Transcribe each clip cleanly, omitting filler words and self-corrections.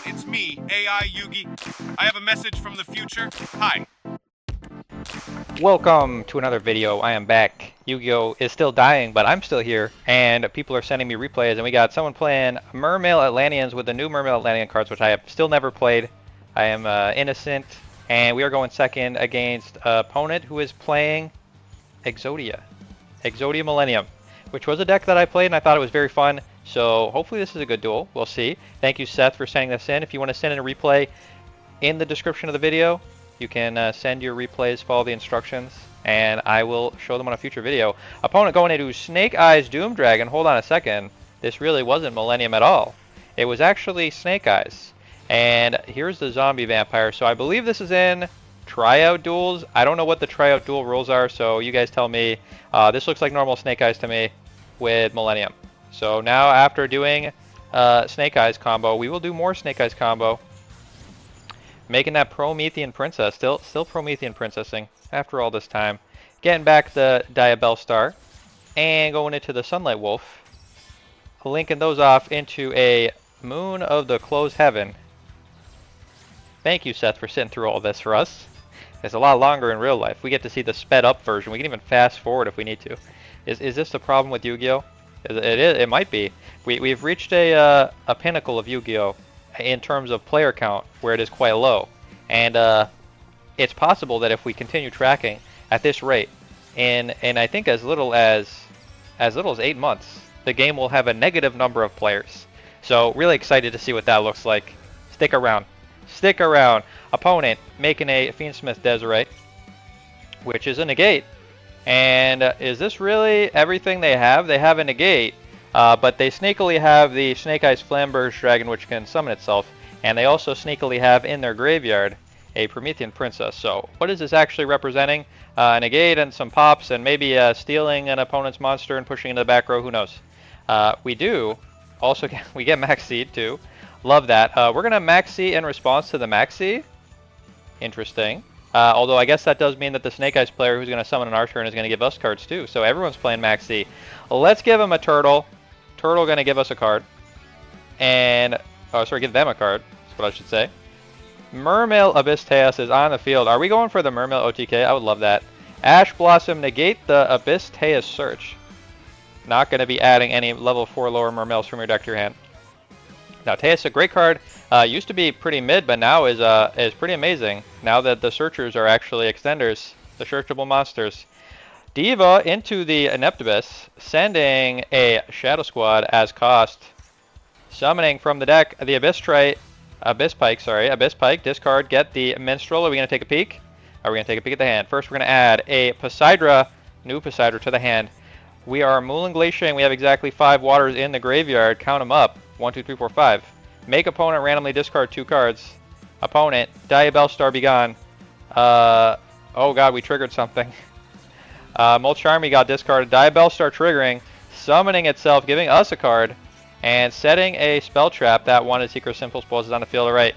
It's me, AI Yugi. I have a message from the future. Hi. Welcome to another video. I am back. Yugioh is still dying, but I'm still here, and people are sending me replays, and we got someone playing Mermail Atlanteans with the new Mermail Atlantean cards, which I have still never played. I am innocent, and we are going second against an opponent who is playing Exodia Millennium, which was a deck that I played, and I thought it was very fun, so hopefully this is a good duel. We'll see. Thank you, Seth, for sending this in. If you want to send in a replay, in the description of the video, you can send your replays, follow the instructions, and I will show them on a future video. Opponent going into Snake Eyes Doom Dragon. Hold on a second. This really wasn't Millennium at all. It was actually Snake Eyes. And here's the Zombie Vampire. So I believe this is in tryout duels. I don't know what the tryout duel rules are, so you guys tell me. This looks like normal Snake Eyes to me with Millennium. So now after doing Snake Eyes combo, we will do more Snake Eyes combo. Making that Promethean Princess, still Promethean Princessing after all this time. Getting back the Diabell Star, and going into the Sunlight Wolf. Linking those off into a Moon of the Closed Heaven. Thank you, Seth, for sitting through all this for us. It's a lot longer in real life. We get to see the sped up version. We can even fast forward if we need to. Is this the problem with Yu-Gi-Oh? It might be. We've reached a pinnacle of Yu-Gi-Oh in terms of player count, where it is quite low, and it's possible that if we continue tracking at this rate, and I think as little as 8 months, the game will have a negative number of players. So really excited to see what that looks like. Stick around. Stick around. Opponent making a Fiendsmith Desiree, which is a negate. And is this really everything they have? They have a negate. But they sneakily have the Snake Eyes Flamberge Dragon, which can summon itself, and they also sneakily have in their graveyard a Promethean Princess. So what is this actually representing? A negate and some pops, and maybe stealing an opponent's monster and pushing into the back row. Who knows? We do also we get Maxi too. Love that. We're gonna Maxi in response to the Maxi. Interesting. Although I guess that does mean that the Snake Eyes player who's gonna summon on our turn is gonna give us cards too. So everyone's playing Maxi. Let's give him a turtle. Turtle gonna give us a card, and give them a card. That's what I should say. Mermail Abyss is on the field. Are we going for the Mermail OTK? I would love that. Ash Blossom negate the Abyss search. Not gonna be adding any level 4 lower Mermails from your deck to your hand. Now Tejas, a great card. Used to be pretty mid, but now is pretty amazing. Now that the searchers are actually extenders, the searchable monsters. Diva into the Ineptibus, sending a Shadow Squad as cost. Summoning from the deck the Abyss Pike, discard, get the Minstrel. Are we going to take a peek? Are we going to take a peek at the hand? First, we're going to add a Poseidra, new Poseidra to the hand. We are Mooling Glacier, and we have exactly 5 waters in the graveyard. Count them up. 1, 2, 3, 4, 5. Make opponent randomly discard 2 cards. Opponent, Diabell Star be gone. Oh god, we triggered something. Mulch Army got discarded. Diabell Star triggering, summoning itself, giving us a card, and setting a spell trap that wanted Secret Simple poses on the field. Alright.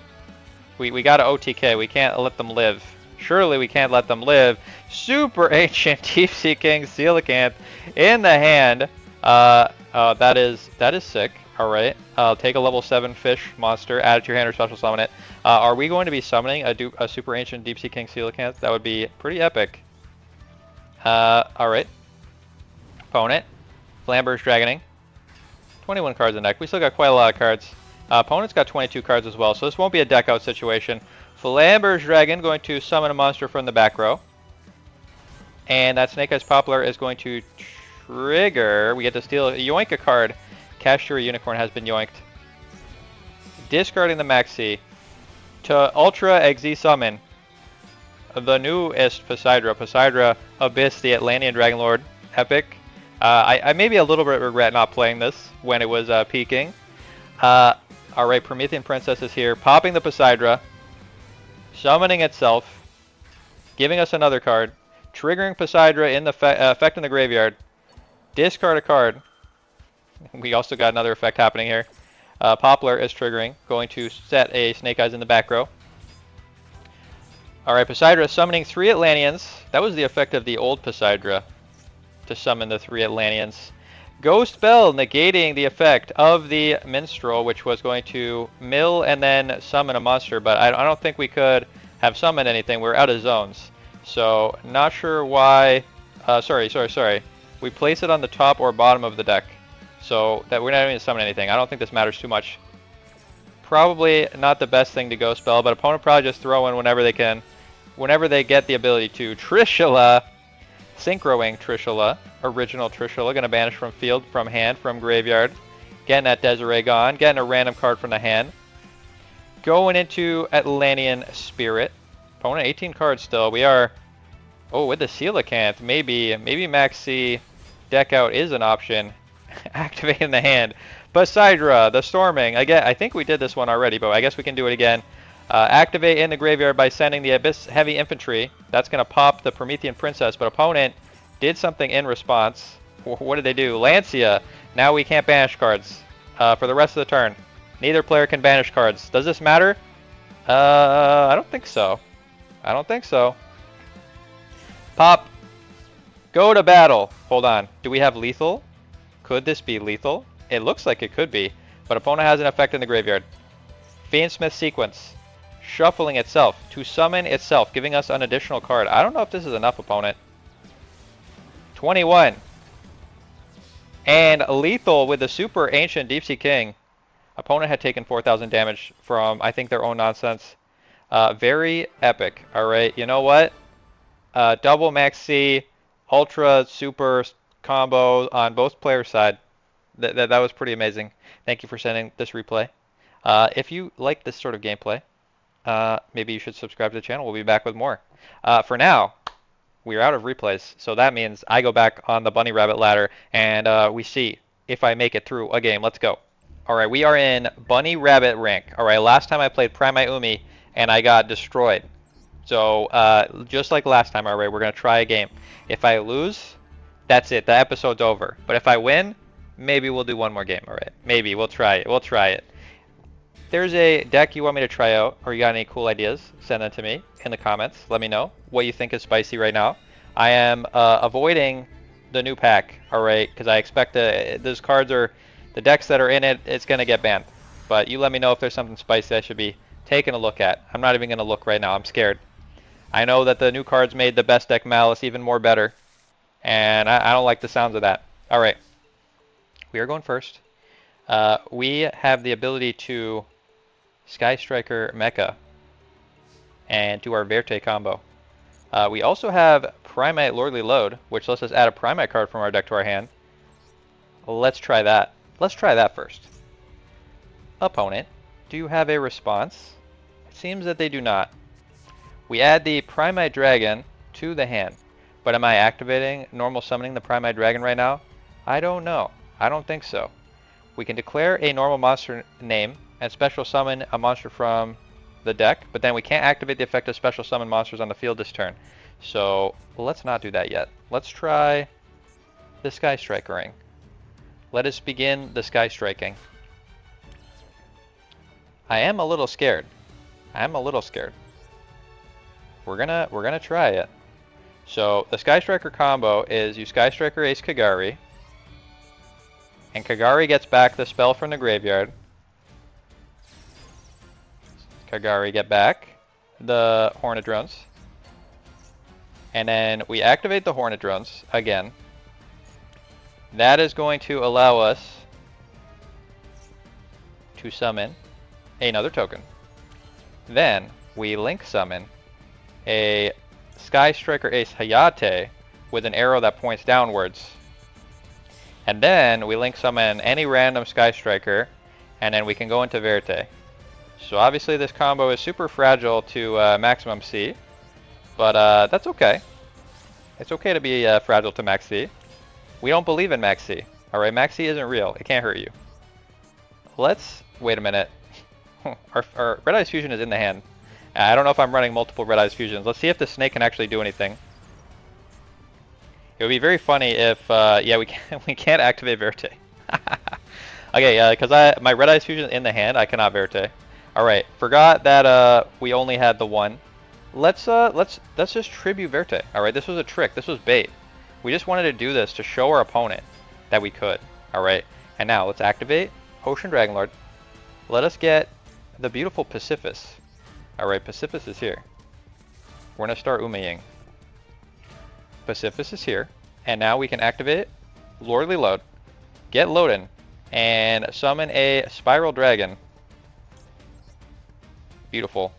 We got to OTK. We can't let them live. Surely we can't let them live. Super Ancient Deep Sea King Coelacanth in the hand. That is sick. Alright. Take a level 7 fish monster, add it to your hand or special summon it. Are we going to be summoning a Super Ancient Deep Sea King Coelacanth? That would be pretty epic. Alright. Opponent. Flamberge Dragoning. 21 cards in deck. We still got quite a lot of cards. Opponent's got 22 cards as well, so this won't be a deck out situation. Flamberge Dragon going to summon a monster from the back row. And that Snake Eyes Poplar is going to trigger. We get to steal, yoink a card. Cashier Unicorn has been yoinked. Discarding the Maxi to Ultra Exe Summon the newest Poseidra Abyss, the Atlantean Dragon Lord, epic. I maybe a little bit regret not playing this when it was peaking. Alright, Promethean Princess is here, popping the Poseidra, summoning itself, giving us another card, triggering Poseidra in the effect in the graveyard, discard a card. We also got another effect happening here. Poplar is triggering, going to set a Snake Eyes in the back row. Alright, Poseidra summoning 3 Atlanteans. That was the effect of the old Poseidra, to summon the 3 Atlanteans. Ghost Spell negating the effect of the Minstrel, which was going to mill and then summon a monster, but I don't think we could have summoned anything. We're out of zones. So, not sure why... sorry. We place it on the top or bottom of the deck. So, that we're not even going to summon anything. I don't think this matters too much. Probably not the best thing to Ghost Spell, but opponent probably just throw in whenever they can. Whenever they get the ability to. Trishula! Synchroing Trishula. Original Trishula. Gonna banish from field, from hand, from graveyard. Getting that Desiree gone. Getting a random card from the hand. Going into Atlantean Spirit. Opponent 18 cards still. We are... Oh, with the Coelacanth. Maybe Max C deck out is an option. Activating the hand. Basidra, the Storming. Again, I think we did this one already, but I guess we can do it again. Activate in the graveyard by sending the Abyss Heavy Infantry. That's going to pop the Promethean Princess, but opponent did something in response. What did they do? Lancia. Now we can't banish cards for the rest of the turn. Neither player can banish cards. Does this matter? I don't think so. I don't think so. Pop. Go to battle. Hold on. Do we have lethal? Could this be lethal? It looks like it could be, but opponent has an effect in the graveyard. Fiendsmith Sequence. Shuffling itself to summon itself, giving us an additional card. I don't know if this is enough, opponent. 21. And lethal with the Super Ancient Deep Sea King. Opponent had taken 4,000 damage from, I think, their own nonsense. Very epic. Alright, you know what? Double Max C, Ultra, Super combo on both players' side. That was pretty amazing. Thank you for sending this replay. If you like this sort of gameplay, maybe you should subscribe to the channel. We'll be back with more. For now, we're out of replays, so that means I go back on the bunny rabbit ladder and we see if I make it through a game. Let's go. Alright, we are in bunny rabbit rank. Alright, last time I played Prime Umi and I got destroyed. So, just like last time, alright, we're going to try a game. If I lose, that's it. The episode's over. But if I win, maybe we'll do one more game, alright? Maybe. We'll try it. We'll try it. If there's a deck you want me to try out, or you got any cool ideas, send them to me in the comments. Let me know what you think is spicy right now. I am avoiding the new pack, alright? Because I expect those cards are, the decks that are in it, it's going to get banned. But you let me know if there's something spicy I should be taking a look at. I'm not even going to look right now. I'm scared. I know that the new cards made the best deck Malice even more better. And I don't like the sounds of that. Alright. We are going first. We have the ability to Sky Striker Mecha and do our Verte combo. We also have Primate Lordly Load, which lets us add a Primate card from our deck to our hand. Let's try that. Let's try that first. Opponent, do you have a response? It seems that they do not. We add the Primate Dragon to the hand. But am I activating normal summoning the Primate Dragon right now? I don't know. I don't think so. We can declare a normal monster name and special summon a monster from the deck, but then we can't activate the effect of special summon monsters on the field this turn. So let's not do that yet. Let's try the Sky Strikering. Let us begin the Sky Striking. I am a little scared. I am a little scared. We're gonna try it. So the Sky Striker combo is you Sky Striker Ace Kagari, and Kagari gets back the spell from the graveyard. Kagari get back the Hornet Drones, and then we activate the Hornet Drones again. That is going to allow us to summon another token. Then we link summon a Sky Striker Ace Hayate with an arrow that points downwards. And then we link summon any random Sky Striker, and then we can go into Verte. So obviously this combo is super fragile to maximum C, but that's okay. It's okay to be fragile to max C. We don't believe in max C. Alright, max C isn't real. It can't hurt you. Let's... wait a minute. Our Red Eyes Fusion is in the hand. I don't know if I'm running multiple Red Eyes Fusions. Let's see if the snake can actually do anything. It would be very funny if, yeah, we can't activate Verte. Okay, because my Red Eyes Fusion is in the hand, I cannot Verte. Alright, forgot that we only had the one. Let's just tribute Verte. Alright, this was a trick. This was bait. We just wanted to do this to show our opponent that we could. Alright, and now let's activate Ocean Dragonlord. Let us get the beautiful Pacifist. Alright, Pacifist is here. We're going to start Umaying. Pacifist is here. And now we can activate Lordly Load, get Loden, and summon a Spiral Dragon. Beautiful.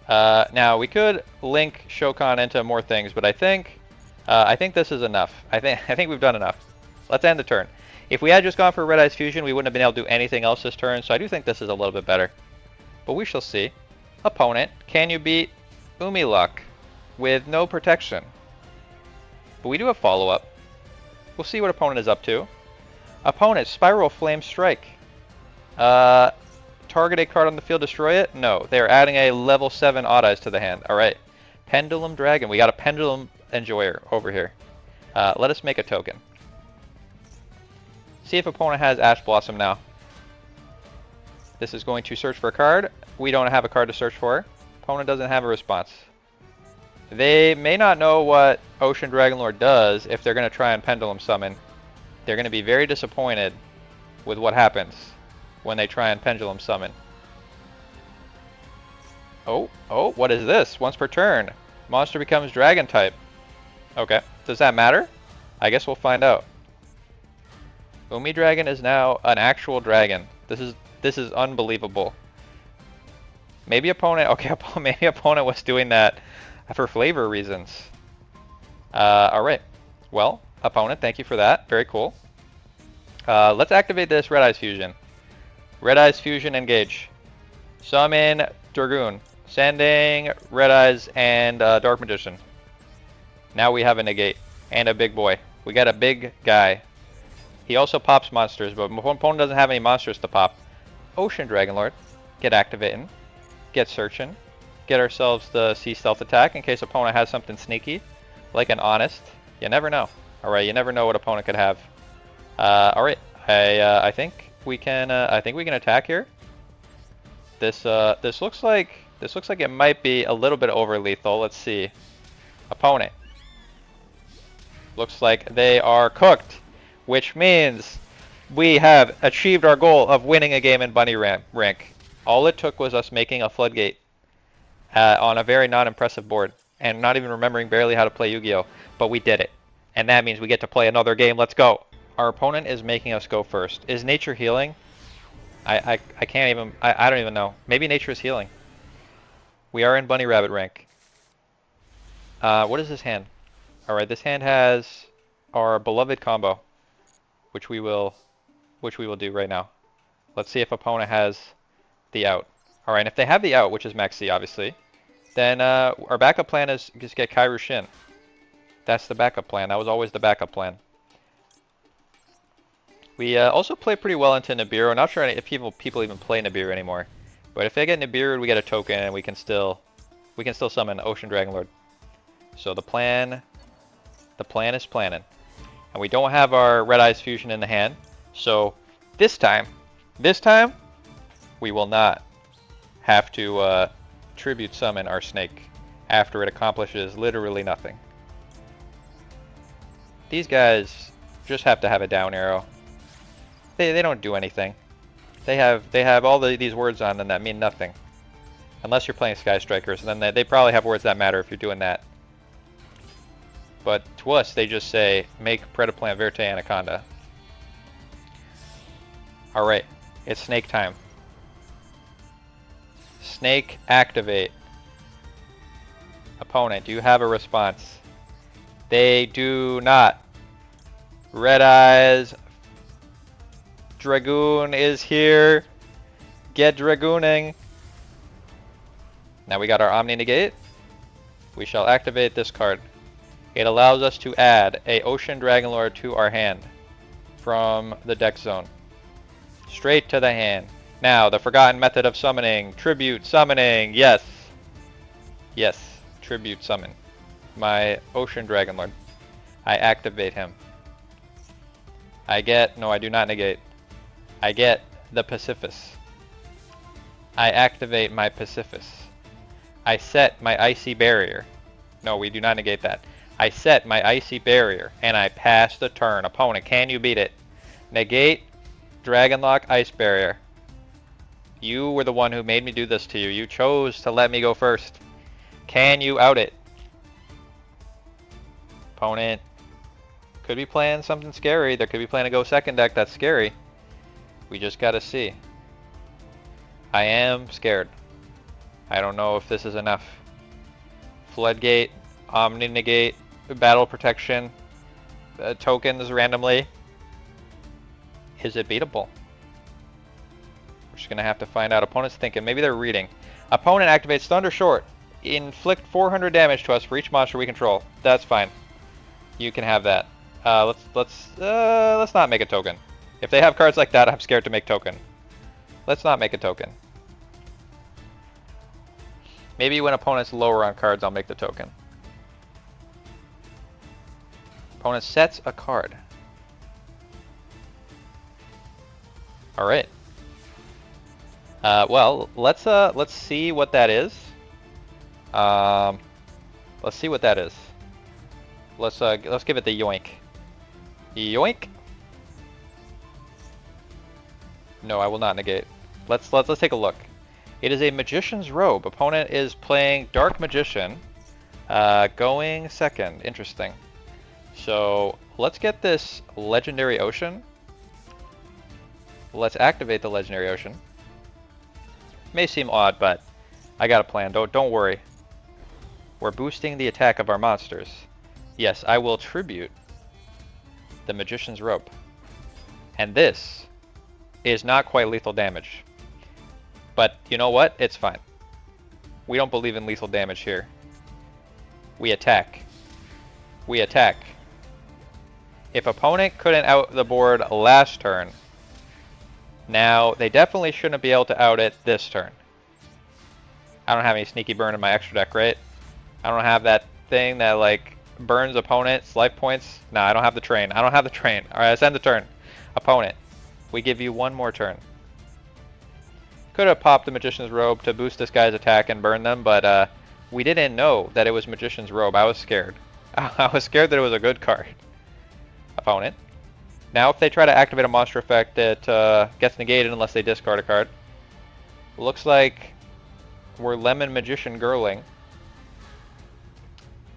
Now we could link Shokan into more things, but I think this is enough. I think we've done enough. Let's end the turn. If we had just gone for Red Eyes Fusion, we wouldn't have been able to do anything else this turn, so I do think this is a little bit better. But we shall see. Opponent, can you beat Umiluk with no protection? But we do have follow-up. We'll see what opponent is up to. Opponent, Spiral Flame Strike. Target a card on the field, destroy it? No, they're adding a level 7 Odd Eyes to the hand. Alright. Pendulum Dragon. We got a Pendulum Enjoyer over here. Let us make a token. See if opponent has Ash Blossom now. This is going to search for a card. We don't have a card to search for. Opponent doesn't have a response. They may not know what Ocean Dragonlord does if they're going to try and Pendulum Summon. They're going to be very disappointed with what happens when they try and Pendulum Summon. Oh, what is this? Once per turn, monster becomes Dragon type. Okay, does that matter? I guess we'll find out. Umi Dragon is now an actual dragon. This is unbelievable. Maybe opponent. Okay, maybe opponent was doing that for flavor reasons. All right. Well, opponent, thank you for that. Very cool. Let's activate this Red Eyes Fusion. Red Eyes Fusion, engage. Summon Dragoon, sending Red Eyes and Dark Magician. Now we have a negate and a big boy. We got a big guy. He also pops monsters, but opponent doesn't have any monsters to pop. Ocean Dragonlord, get activating, get searching, get ourselves the Sea Stealth attack in case opponent has something sneaky, like an Honest. You never know. All right, you never know what opponent could have. All right, I think we can attack here. This looks like it might be a little bit over lethal. Let's see. Opponent. Looks like they are cooked, which means we have achieved our goal of winning a game in Bunny rank. All it took was us making a floodgate on a very non-impressive board and not even remembering barely how to play Yu-Gi-Oh! But we did it. And that means we get to play another game. Let's go. Our opponent is making us go first. Is nature healing? I can't even, I don't even know. Maybe nature is healing. We are in Bunny Rabbit rank. What is this hand? Alright, this hand has our beloved combo, which we will do right now. Let's see if opponent has the out. Alright, and if they have the out, which is Max C, obviously, then our backup plan is just get Kairu Shin. That's the backup plan. That was always the backup plan. We also play pretty well into Nibiru. I'm not sure if people even play Nibiru anymore. But if they get Nibiru, we get a token, and we can still summon Ocean Dragonlord. So the plan is planning. And we don't have our Red Eyes Fusion in the hand. So this time, we will not have to tribute summon our snake after it accomplishes literally nothing. These guys just have to have a down arrow. They don't do anything. They have all these words on them that mean nothing. Unless you're playing Sky Strikers, and then they probably have words that matter if you're doing that. But to us, they just say, make Predaplant Verte Anaconda. Alright, it's snake time. Snake, activate. Opponent, do you have a response? They do not. Red Eyes Dragoon is here. Get Dragooning. Now we got our Omni Negate. We shall activate this card. It allows us to add a Ocean Dragonlord to our hand from the deck zone. Straight to the hand. Now, the forgotten method of summoning. Tribute summoning. Yes. Yes. Tribute summon. My Ocean Dragonlord. I activate him. No, I do not negate. I get the Pacifist. I activate my Pacifist. I set my Icy Barrier. No, we do not negate that. I set my icy barrier, and I pass the turn. Opponent, can you beat it? Negate, Dragon Lock, Ice Barrier. You were the one who made me do this to you. You chose to let me go first. Can you out it? Opponent could be playing something scary. There could be playing a go second deck that's scary. We just gotta see. I am scared. I don't know if this is enough. Floodgate, Omni Negate, Battle Protection, tokens randomly. Is it beatable? We're just gonna have to find out. Opponent's thinking. Maybe they're reading. Opponent activates Thunder Short. Inflict 400 damage to us for each monster we control. That's fine. You can have that. Let's not make a token. If they have cards like that, I'm scared to make token. Let's not make a token. Maybe when opponent's lower on cards, I'll make the token. Opponent sets a card. All right. Well, let's see what that is. Let's see what that is. Let's give it the yoink. Yoink. No, I will not negate. Let's take a look. It is a Magician's Robe. Opponent is playing Dark Magician, going second. Interesting. So let's get this Legendary Ocean. Let's activate the Legendary Ocean. May seem odd, but I got a plan. Don't worry. We're boosting the attack of our monsters. Yes, I will tribute the Magician's Robe. And this is not quite lethal damage. But you know what? It's fine. We don't believe in lethal damage here. We attack. We attack. If opponent couldn't out the board last turn, now they definitely shouldn't be able to out it this turn. I don't have any sneaky burn in my extra deck, right? I don't have that thing that like burns opponent's life points. Nah, I don't have the train. I don't have the train. Alright, let's end the turn. Opponent, we give you one more turn. Could have popped the Magician's Robe to boost this guy's attack and burn them, but we didn't know that it was Magician's Robe. I was scared. I was scared that it was a good card. Opponent. Now if they try to activate a monster effect, it gets negated unless they discard a card. Looks like we're Lemon Magician Girling.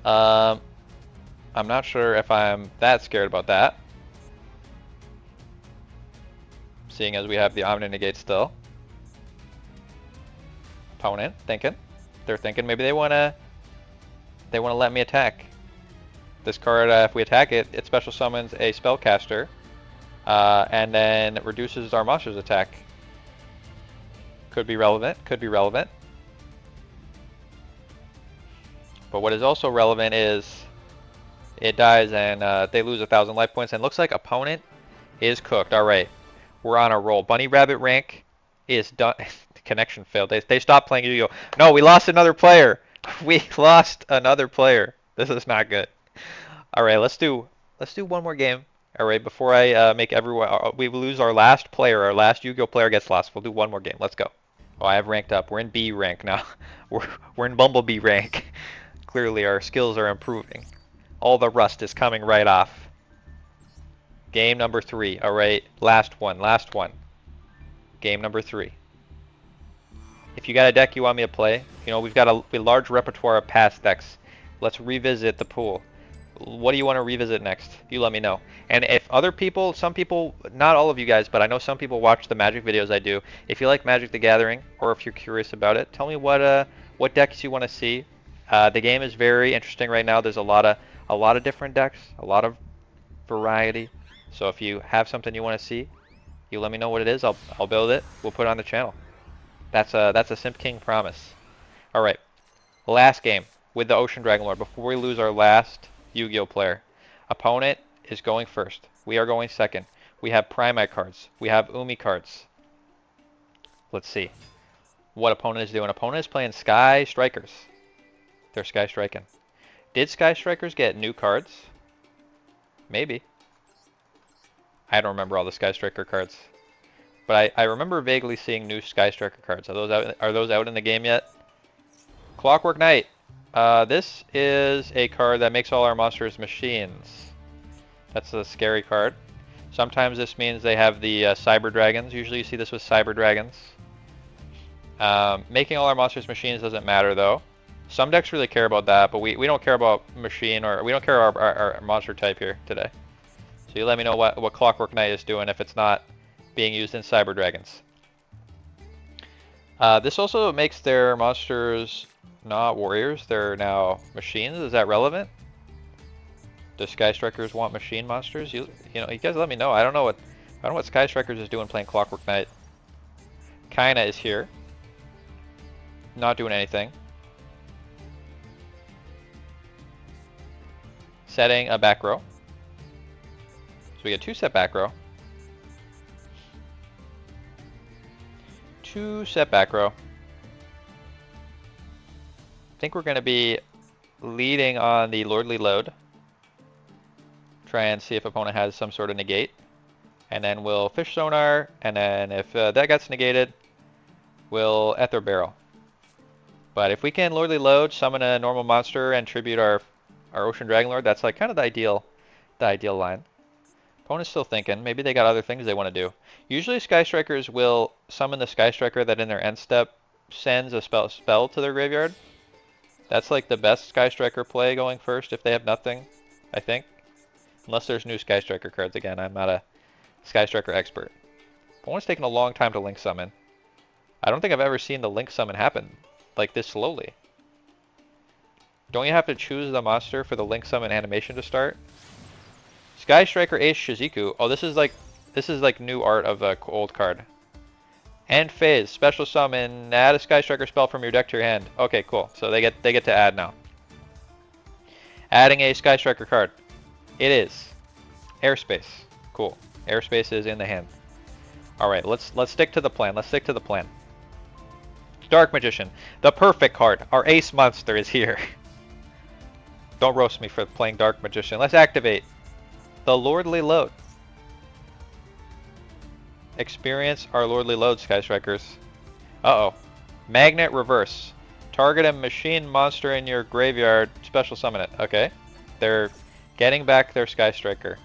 I'm not sure if I'm that scared about that. Seeing as we have the Omni Negate still. Opponent thinking. They're thinking maybe they wanna let me attack. This card, if we attack it, it special summons a spellcaster, and then reduces our monster's attack. Could be relevant. Could be relevant. But what is also relevant is it dies and they lose 1,000 life points. And looks like opponent is cooked. All right, we're on a roll. Bunny Rabbit rank is done. Connection failed. They stopped playing Yu-Gi-Oh. No, we lost another player. We lost another player. This is not good. All right, let's do one more game. All right, before I make everyone we lose our last player. Our last Yu-Gi-Oh player gets lost. We'll do one more game. Let's go. Oh, I have ranked up. We're in B rank now. We're in Bumblebee rank. Clearly, our skills are improving. All the rust is coming right off. Game number 3. All right, last one. Last one. Game number 3. If you got a deck you want me to play, you know, we've got a large repertoire of past decks. Let's revisit the pool. What do you want to revisit next? You let me know. And if other people, some people, not all of you guys, but I know some people watch the Magic videos I do. If you like Magic the Gathering, or if you're curious about it, tell me what decks you want to see. The game is very interesting right now. There's a lot of different decks, a lot of variety. So if you have something you want to see, you let me know what it is. I'll build it. We'll put it on the channel. That's a Simp King promise. All right, last game with the Ocean Dragon Lord before we lose our last Yu-Gi-Oh player. Opponent is going first. We are going second. We have Primite cards. We have Umi cards. Let's see what opponent is doing. Opponent is playing Sky Strikers. They're Sky Striking. Did Sky Strikers get new cards? Maybe. I don't remember all the Sky Striker cards. But I remember vaguely seeing new Sky Striker cards. Are those out in the game yet? Clockwork Knight. This is a card that makes all our monsters machines. That's a scary card. Sometimes this means they have the Cyber Dragons. Usually you see this with Cyber Dragons. Making all our monsters machines doesn't matter though. Some decks really care about that, but we don't care about machine, or we don't care about our monster type here today. So you let me know what Clockwork Knight is doing if it's not being used in Cyber Dragons. This also makes their monsters not warriors, they're now machines. Is that relevant? Do Sky Strikers want machine monsters? You guys let me know. I don't know what Sky Strikers is doing playing Clockwork Knight. Kaina is here. Not doing anything. Setting a back row. So we get 2 set back row. 2 set back row. I think we're going to be leading on the Lordly Load. Try and see if opponent has some sort of negate. And then we'll Fish Sonar, and then if that gets negated, we'll Ether Barrel. But if we can Lordly Load, summon a normal monster, and tribute our Ocean Dragonlord, that's like kind of the ideal line. Opponent's still thinking. Maybe they got other things they want to do. Usually Sky Strikers will summon the Sky Striker that in their end step sends a spell to their graveyard. That's like the best Sky Striker play going first if they have nothing, I think. Unless there's new Sky Striker cards again. I'm not a Sky Striker expert. Opponent's taking a long time to Link Summon. I don't think I've ever seen the Link Summon happen like this slowly. Don't you have to choose the monster for the Link Summon animation to start? Sky Striker Ace Shizuku. Oh, this is like new art of a old card. End phase. Special summon. Add a Sky Striker spell from your deck to your hand. Okay, cool. So they get to add now. Adding a Sky Striker card. It is Airspace. Cool. Airspace is in the hand. All right, let's stick to the plan. Let's stick to the plan. Dark Magician, the perfect card. Our ace monster is here. Don't roast me for playing Dark Magician. Let's activate the Lordly Load. Experience our Lordly Load, Sky Strikers. Uh-oh. Magnet Reverse. Target a machine monster in your graveyard. Special summon it. Okay. They're getting back their Sky Striker.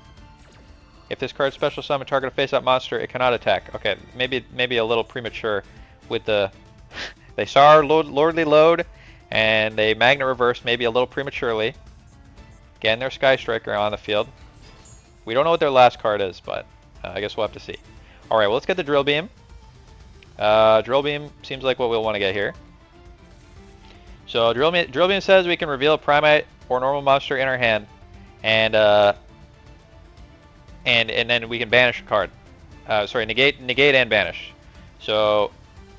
If this card special summon target a face-up monster, it cannot attack. Okay, maybe a little premature with the... They saw our Lordly Load, and they Magnet Reverse maybe a little prematurely. Getting their Sky Striker on the field. We don't know what their last card is, but I guess we'll have to see. Alright, well, let's get the Drill Beam. Drill Beam seems like what we'll want to get here. So Drill Beam says we can reveal a Primate or normal monster in our hand, and then we can banish a card. Sorry, negate and banish. So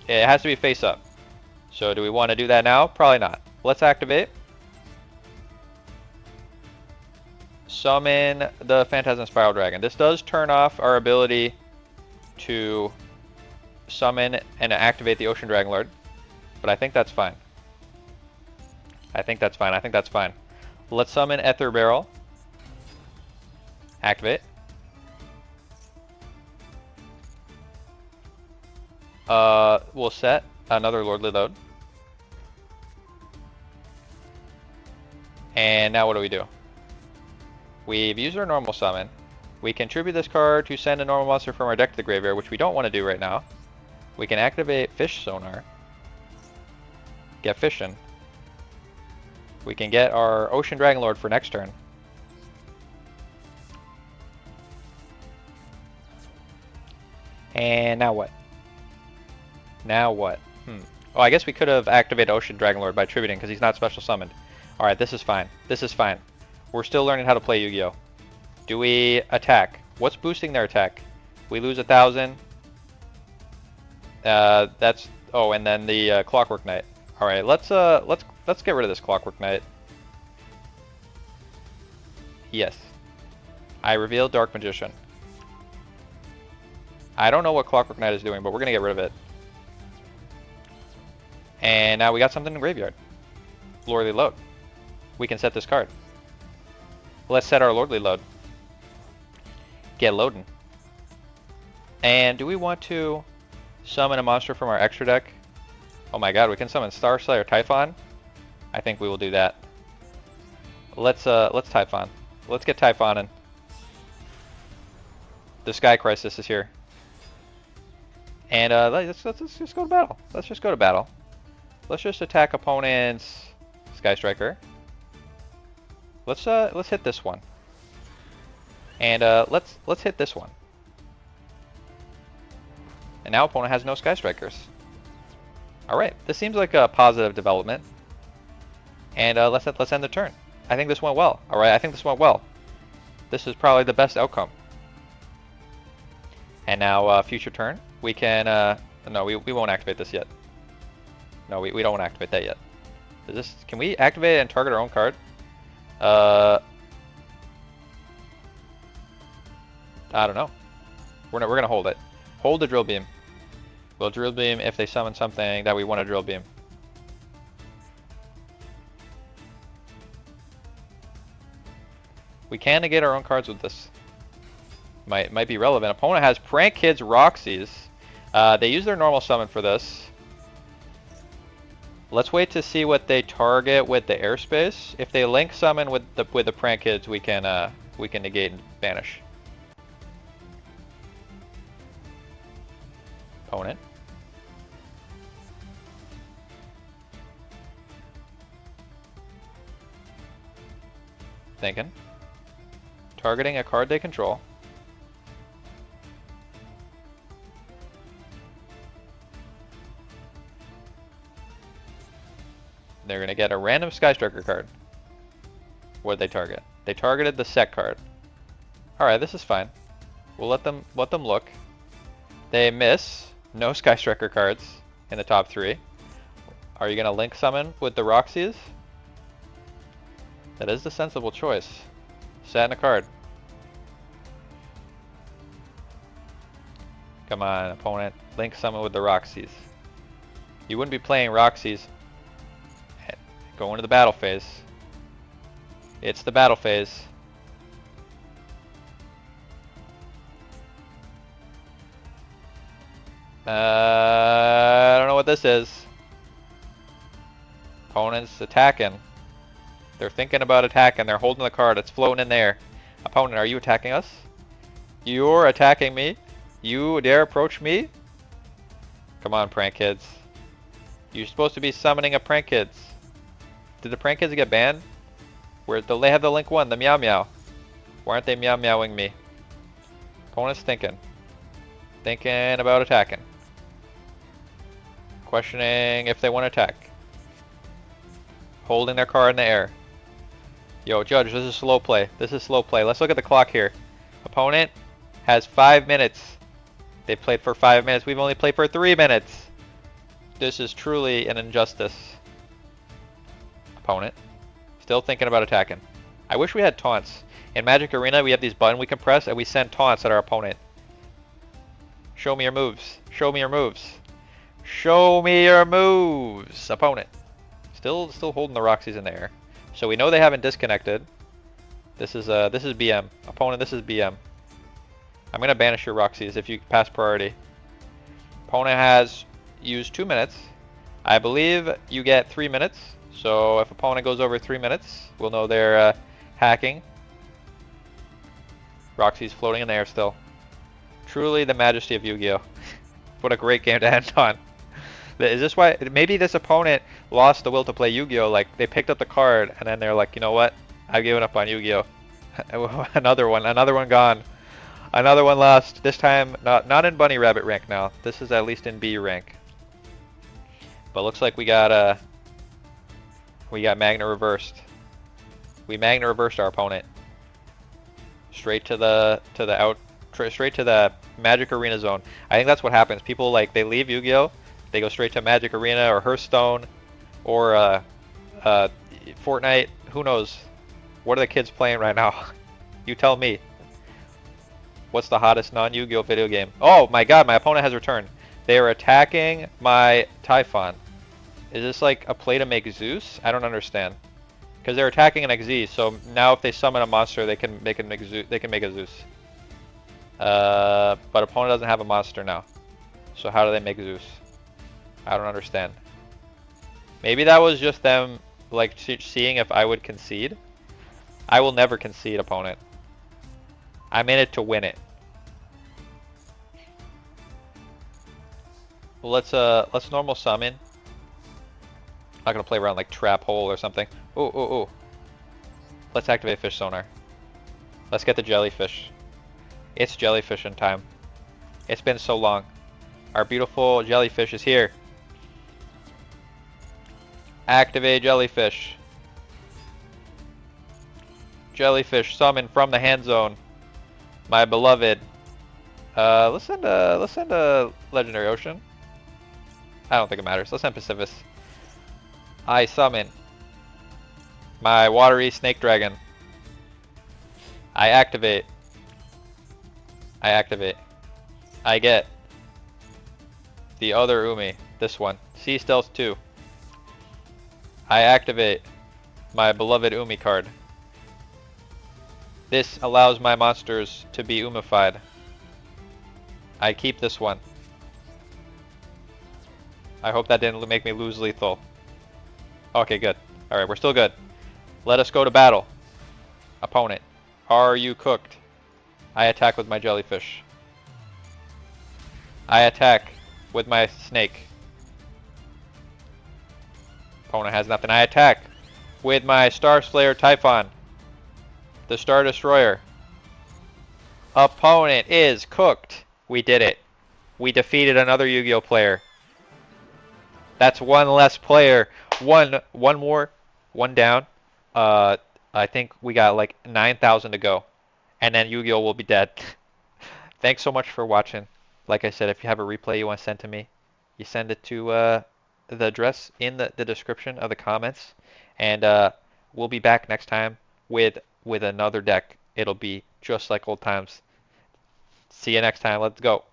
it has to be face up. So do we want to do that now? Probably not. Let's activate. Summon the Phantasm Spiral Dragon. This does turn off our ability to summon and activate the Ocean Dragonlord, but I think that's fine. I think that's fine. Let's summon Ether Barrel. Activate. We'll set another Lordly Load. And now what do we do? We've used our normal summon. We can tribute this card to send a normal monster from our deck to the graveyard, which we don't want to do right now. We can activate Fish Sonar. Get fishing. We can get our Ocean Dragonlord for next turn. And now what? Now what? Oh, I guess we could have activated Ocean Dragonlord by tributing because he's not special summoned. Alright, this is fine. This is fine. We're still learning how to play Yu-Gi-Oh! Do we attack? What's boosting their attack? We lose 1,000. That's... Oh, and then the Clockwork Knight. Alright, let's get rid of this Clockwork Knight. Yes. I revealed Dark Magician. I don't know what Clockwork Knight is doing, but we're gonna get rid of it. And now we got something in the graveyard. Lordly Load. We can set this card. Let's set our Lordly Load. Get loading. And do we want to summon a monster from our extra deck? Oh my god, we can summon Starslayer Typhon. I think we will do that. Let's Typhon. Let's get Typhon in. The Sky Crisis is here. And let's just go to battle. Let's just go to battle. Let's just attack opponent's Sky Striker. Let's hit this one. And let's hit this one. And now opponent has no Sky Strikers. Alright, this seems like a positive development. And let's end the turn. I think this went well. Alright, I think this went well. This is probably the best outcome. And now future turn, we can no, we won't activate this yet. No, we don't want to activate that yet. Is this, can we activate it and target our own card? I don't know. We're gonna hold it. Hold the drill beam. We'll drill beam if they summon something that we want to drill beam. We can negate our own cards with this. Might be relevant. Opponent has Prank Kids Roxy's. They use their normal summon for this. Let's wait to see what they target with the airspace. If they link summon with the Prank Kids, we can negate and banish. Opponent. Thinking. Targeting a card they control. They're going to get a random Sky Striker card. What did they target? They targeted the set card. Alright, this is fine. We'll let them look. They miss. No Sky Striker cards in the top 3. Are you going to link summon with the Roxy's? That is the sensible choice. Sat in a card. Come on, opponent. Link summon with the Roxy's. You wouldn't be playing Roxy's. Go into the battle phase. It's the battle phase. I don't know what this is. Opponent's attacking. They're thinking about attacking. They're holding the card. It's floating in there. Opponent, are you attacking us? You're attacking me? You dare approach me? Come on, Prank Kids. You're supposed to be summoning a Prank Kids. Did the Prank Kids get banned? They have the Link 1, the Meow Meow. Why aren't they Meow Meowing me? Opponent's thinking. Thinking about attacking. Questioning if they want to attack. Holding their card in the air. Yo, Judge, this is slow play. This is slow play. Let's look at the clock here. Opponent has 5 minutes. They played for 5 minutes. We've only played for 3 minutes. This is truly an injustice. Opponent. Still thinking about attacking. I wish we had taunts. In Magic Arena, we have these buttons we can press, and we send taunts at our opponent. Show me your moves. Show me your moves. Show me your moves, opponent. Still holding the Roxy's in the air. So we know they haven't disconnected. This is BM. Opponent, this is BM. I'm gonna banish your Roxy's if you pass priority. Opponent has used 2 minutes. I believe you get 3 minutes. So if opponent goes over 3 minutes, we'll know they're hacking. Roxy's floating in the air still. Truly the majesty of Yu-Gi-Oh! What a great game to end on. Is this why? Maybe this opponent lost the will to play Yu-Gi-Oh! Like, they picked up the card, and then they're like, you know what? I've given up on Yu-Gi-Oh! Another one gone. Another one lost. This time, not in Bunny Rabbit rank now. This is at least in B rank. But looks like we got Magna reversed. We Magna reversed our opponent. Straight to the Magic Arena zone. I think that's what happens. People, like, they leave Yu-Gi-Oh! They go straight to Magic Arena or Hearthstone or Fortnite. Who knows? What are the kids playing right now? You tell me. What's the hottest non-Yu-Gi-Oh! Video game? Oh my god, my opponent has returned. They are attacking my Typhon. Is this like a play to make Zeus? I don't understand. Because they're attacking an XZ, so now if they summon a monster, they can make a Zeus. But opponent doesn't have a monster now. So how do they make Zeus? I don't understand. Maybe that was just them like seeing if I would concede. I will never concede, opponent. I'm in it to win it. Well, let's normal summon. Not gonna play around like trap hole or something. Ooh, ooh, ooh. Let's activate fish sonar. Let's get the jellyfish. It's jellyfish in time. It's been so long. Our beautiful jellyfish is here. Activate jellyfish. Jellyfish summon from the hand zone. My beloved. Let's send a legendary ocean. I don't think it matters. Let's send Pacificus. I summon my watery snake dragon. I activate. I activate. I get the other Umi. This one. Sea Stealth 2. I activate my beloved Umi card. This allows my monsters to be Umified. I keep this one. I hope that didn't make me lose lethal. Okay, good. Alright, we're still good. Let us go to battle. Opponent, are you cooked? I attack with my jellyfish. I attack with my snake. Opponent has nothing. I attack with my Star Slayer Typhon. The Star Destroyer. Opponent is cooked. We did it. We defeated another Yu-Gi-Oh player. That's one less player. One more. One down. I think we got like 9,000 to go. And then Yu-Gi-Oh will be dead. Thanks so much for watching. Like I said, if you have a replay you want to send to me, you send it to the address in the description of the comments. And we'll be back next time with another deck. It'll be just like old times. See you next time. Let's go.